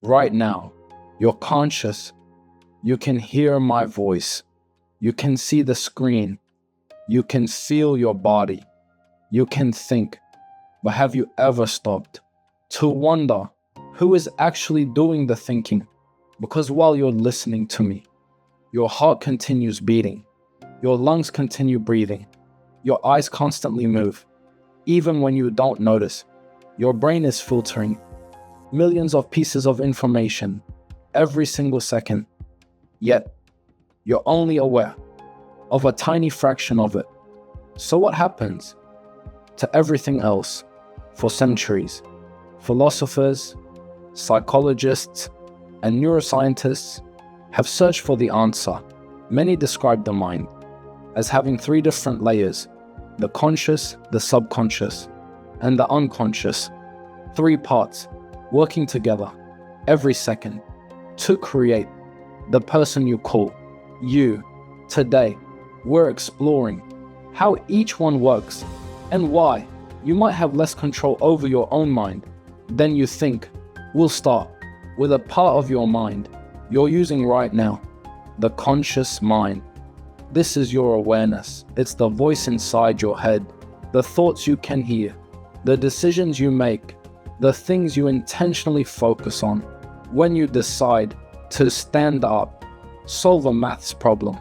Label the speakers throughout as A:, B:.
A: Right now, you're conscious. You can hear my voice. You can see the screen. You can feel your body. You can think. But have you ever stopped to wonder who is actually doing the thinking? Because while you're listening to me, your heart continues beating. Your lungs continue breathing. Your eyes constantly move. Even when you don't notice, your brain is filtering millions of pieces of information every single second. Yet, you're only aware of a tiny fraction of it. So what happens to everything else? For centuries, philosophers, psychologists, and neuroscientists have searched for the answer. Many describe the mind as having three different layers: the conscious, the subconscious, and the unconscious. Three parts working together every second to create the person you call you. Today, we're exploring how each one works and why you might have less control over your own mind than you think. We'll start with a part of your mind you're using right now, the conscious mind. This is your awareness. It's the voice inside your head, the thoughts you can hear, the decisions you make, the things you intentionally focus on. When you decide to stand up, solve a maths problem,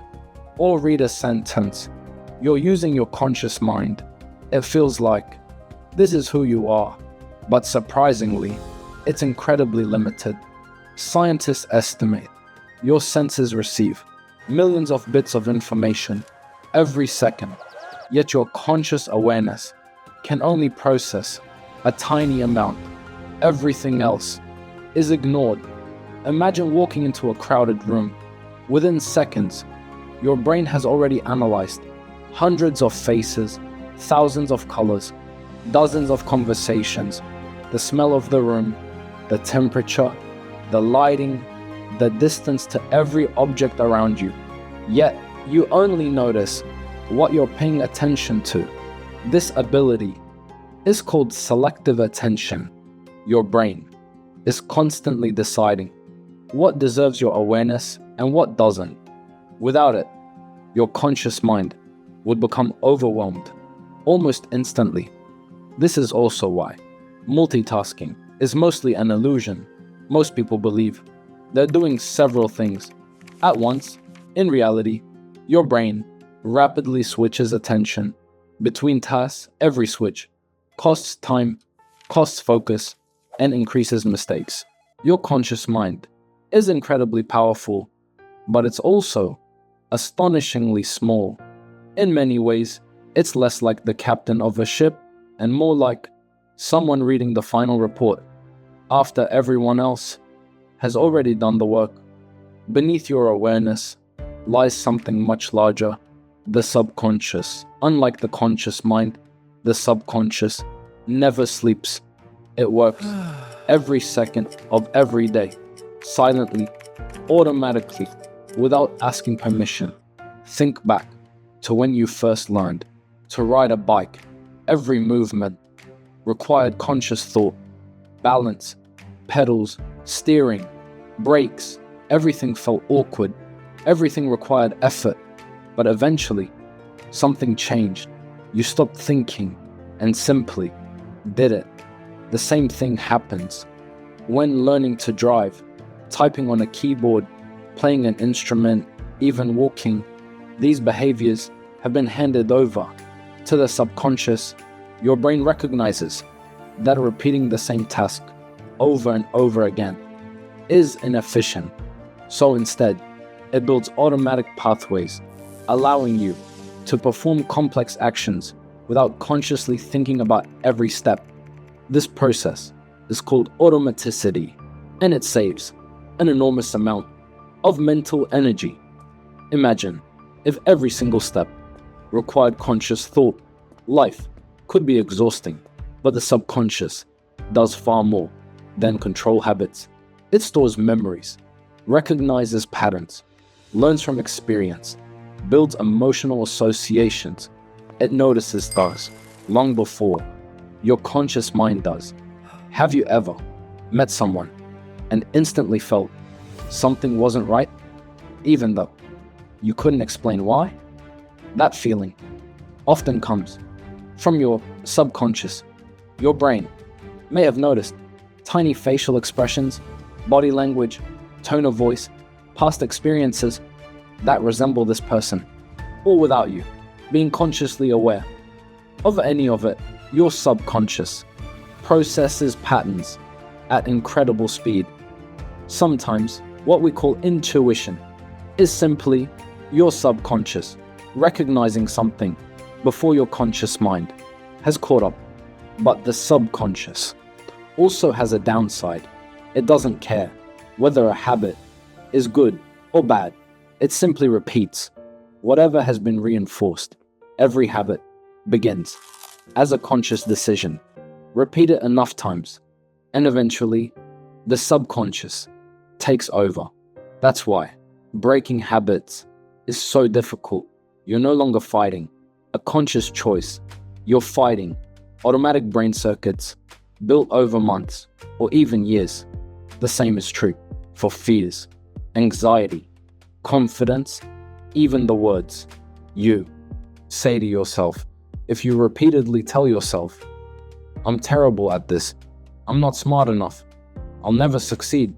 A: or read a sentence, you're using your conscious mind. It feels like this is who you are, but surprisingly, it's incredibly limited. Scientists estimate your senses receive millions of bits of information every second, yet your conscious awareness can only process a tiny amount. Everything else is ignored. Imagine walking into a crowded room. Within seconds, your brain has already analyzed hundreds of faces, thousands of colors, dozens of conversations, the smell of the room, the temperature, the lighting, the distance to every object around you. Yet, you only notice what you're paying attention to. This ability is called selective attention. Your brain is constantly deciding what deserves your awareness and what doesn't. Without it, your conscious mind would become overwhelmed almost instantly. This is also why multitasking is mostly an illusion. Most people believe they're doing several things at once. In reality, your brain rapidly switches attention between tasks. Every switch costs time, costs focus, and increases mistakes. Your conscious mind is incredibly powerful, but it's also astonishingly small. In many ways, it's less like the captain of a ship and more like someone reading the final report after everyone else has already done the work. Beneath your awareness lies something much larger, the subconscious. Unlike the conscious mind, the subconscious never sleeps. It works every second of every day, silently, automatically, without asking permission. Think back to when you first learned to ride a bike. Every movement required conscious thought, balance, pedals, steering, brakes. Everything felt awkward. Everything required effort. But eventually, something changed. You stopped thinking and simply did it. The same thing happens when learning to drive, typing on a keyboard, playing an instrument, even walking. These behaviors have been handed over to the subconscious. Your brain recognizes that repeating the same task over and over again is inefficient. So instead, it builds automatic pathways, allowing you to perform complex actions without consciously thinking about every step. This process is called automaticity, and it saves an enormous amount of mental energy. Imagine if every single step required conscious thought. Life could be exhausting, but the subconscious does far more than control habits. It stores memories, recognizes patterns, learns from experience, builds emotional associations. It notices stars long before your conscious mind does. Have you ever met someone and instantly felt something wasn't right, even though you couldn't explain why? That feeling often comes from your subconscious. Your brain may have noticed tiny facial expressions, body language, tone of voice, past experiences that resemble this person, all without you being consciously aware of any of it. Your subconscious processes patterns at incredible speed. Sometimes what we call intuition is simply your subconscious recognizing something before your conscious mind has caught up. But the subconscious also has a downside. It doesn't care whether a habit is good or bad. It simply repeats whatever has been reinforced. Every habit begins as a conscious decision. Repeat it enough times, and eventually, the subconscious takes over. That's why breaking habits is so difficult. You're no longer fighting a conscious choice. You're fighting automatic brain circuits built over months or even years. The same is true for fears, anxiety, confidence, even the words you say to yourself. If you repeatedly tell yourself, "I'm terrible at this, I'm not smart enough, I'll never succeed,"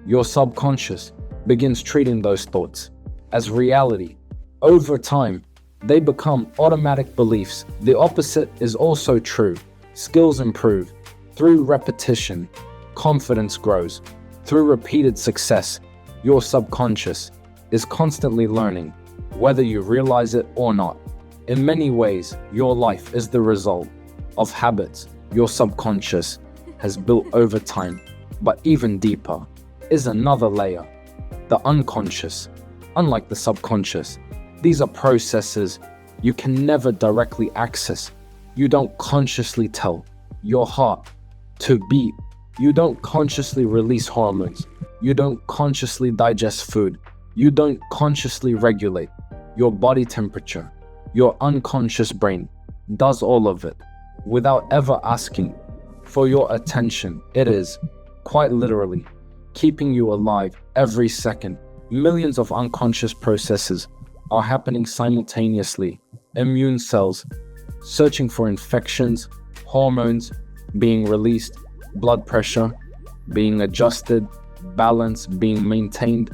A: your subconscious begins treating those thoughts as reality. Over time, they become automatic beliefs. The opposite is also true. Skills improve through repetition. Confidence grows through repeated success. Your subconscious is constantly learning, whether you realize it or not. In many ways, your life is the result of habits your subconscious has built over time. But even deeper is another layer, the unconscious. Unlike the subconscious, these are processes you can never directly access. You don't consciously tell your heart to beat. You don't consciously release hormones. You don't consciously digest food. You don't consciously regulate your body temperature. Your unconscious brain does all of it without ever asking for your attention. It is, quite literally, keeping you alive every second. Millions of unconscious processes are happening simultaneously. Immune cells searching for infections, hormones being released, blood pressure being adjusted, balance being maintained,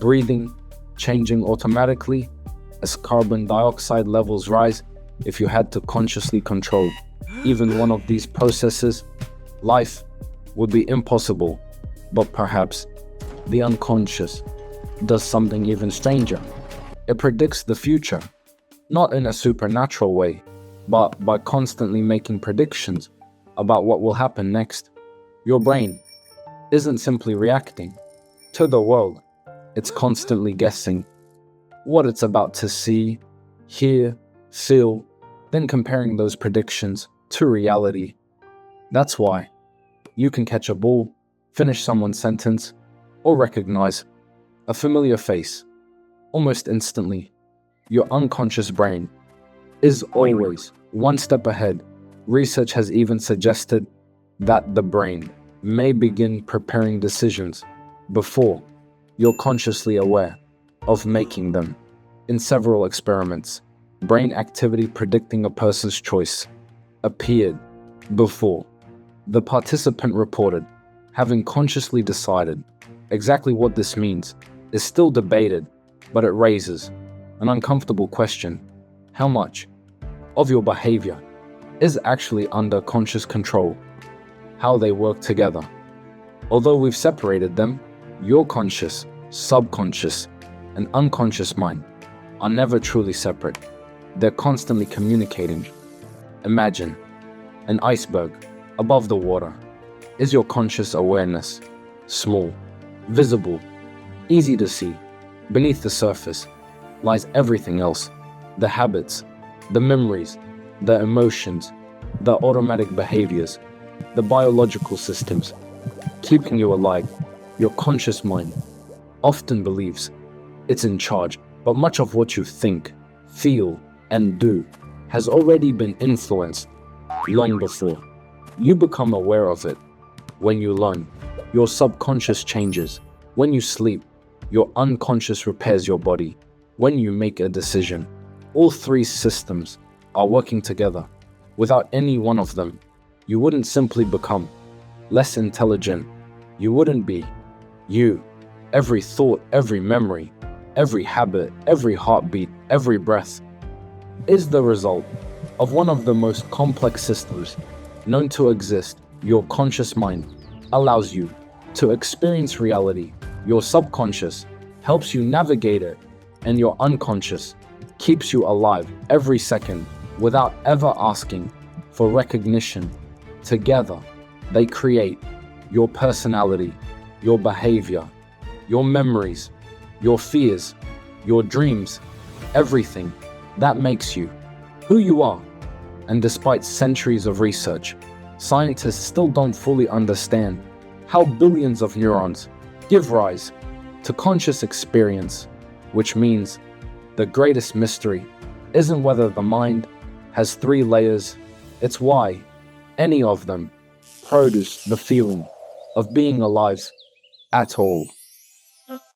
A: breathing changing automatically as carbon dioxide levels rise. If you had to consciously control even one of these processes, life would be impossible. But perhaps the unconscious does something even stranger. It predicts the future, not in a supernatural way, but by constantly making predictions about what will happen next. Your brain isn't simply reacting to the world, it's constantly guessing what it's about to see, hear, feel, then comparing those predictions to reality. That's why you can catch a ball, finish someone's sentence, or recognize a familiar face almost instantly. Your unconscious brain is always one step ahead. Research has even suggested that the brain may begin preparing decisions before you're consciously aware of making them. In several experiments, brain activity predicting a person's choice appeared before the participant reported having consciously decided. Exactly what this means is still debated, but it raises an uncomfortable question. How much of your behavior is actually under conscious control? How they work together. Although we've separated them, your conscious, subconscious, and unconscious mind are never truly separate. They're constantly communicating. Imagine an iceberg above the water. Is your conscious awareness small, visible, easy to see? Beneath the surface lies everything else: the habits, the memories, the emotions, the automatic behaviors, the biological systems keeping you alive. Your conscious mind often believes it's in charge, but much of what you think, feel, and do has already been influenced long before you become aware of it. When you learn Your subconscious changes. When you sleep, your unconscious repairs your body. When you make a decision, all three systems are working together. Without any one of them, you wouldn't simply become less intelligent. You wouldn't be you. Every thought, every memory, every habit, every heartbeat, every breath is the result of one of the most complex systems known to exist. Your conscious mind allows you to experience reality. Your subconscious helps you navigate it, and your unconscious keeps you alive every second without ever asking for recognition. Together, they create your personality, your behavior, your memories, your fears, your dreams, everything that makes you who you are. And despite centuries of research, scientists still don't fully understand how billions of neurons give rise to conscious experience, which means the greatest mystery isn't whether the mind has three layers, it's why any of them produce the feeling of being alive at all.